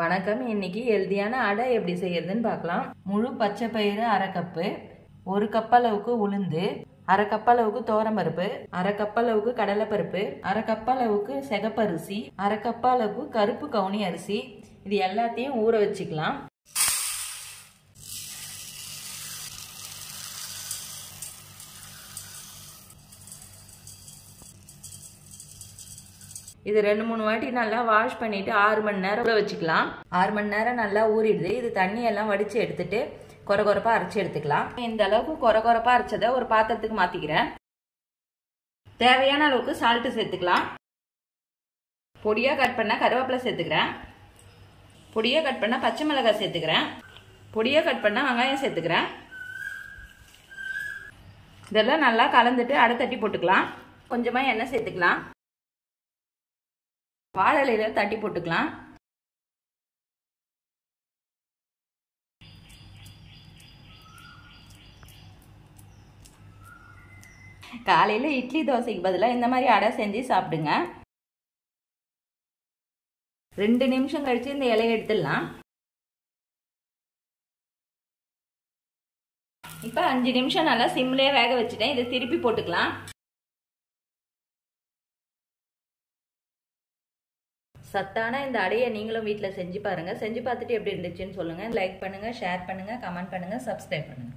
வணக்கம். இன்னைக்கு ஹெல்தியான அடை எப்படி செய்யறதுன்னு பார்க்கலாம். முழு பச்சை பயிறு 1/2 கப்பு, 1 கப் அளவுக்கு உளுந்து, 1/2 கப் அளவுக்கு துவரம்பருப்பு, 1/2 கப் அளவுக்கு கடலைப்பருப்பு, 1/2 கப் அளவுக்கு சிகப்பரிசி, 1/2 கப் அளவுக்கு கருப்பு கவுனி அரிசி. இது எல்லாத்தையும் ஊற வச்சுக்கலாம். இது 2-3 வாட்டி நல்லா வாஷ் பண்ணிட்டு 6 மணி நேரம் ஊற வச்சுக்கலாம். 6 மணி நேரம் நல்லா ஊறிடுது. இது தண்ணியெல்லாம் வடிச்சு எடுத்துட்டு கொரகொரப்பா அரைச்சி எடுத்துக்கலாம். இந்த அளவுக்கு கொரகொரப்பா அரைச்சதை ஒரு பாத்திரத்துக்கு மாத்திக்கிறேன். தேவையான அளவுக்கு சால்ட் சேர்த்துக்கலாம். பொடியா கட் பண்ண கருவேப்பிலை சேர்த்துக்கிறேன். பொடியா கட் பண்ண பச்சை மிளகாய் சேர்த்துக்கிறேன். பொடியா கட் பண்ண வெங்காயம் சேர்த்துக்கிறேன். இதெல்லாம் நல்லா கலந்துட்டு அடை தட்டி போட்டுக்கலாம். கொஞ்சமா எண்ணெய் சேர்த்துக்கலாம். வாழை இலையில தட்டி போட்டுக்கலாம். காலையில இட்லி தோசைக்கு பதிலாக இந்த மாதிரி அடை செஞ்சு சாப்பிடுங்க. 2 நிமிஷம் கழிச்சு இந்த இலையை எடுத்துடலாம். இப்ப 5 நிமிஷம் நல்லா சிம்லயே வேக வச்சுட்டேன். இதை திருப்பி போட்டுக்கலாம். சத்தான இந்த அடையை நீங்களும் வீட்டில் செஞ்சு பாருங்க. செஞ்சு பார்த்துட்டு எப்படி இருந்துச்சுன்னு சொல்லுங்க. லைக் பண்ணுங்க, ஷேர் பண்ணுங்க, கமெண்ட் பண்ணுங்க, சப்ஸ்கிரைப் பண்ணுங்க.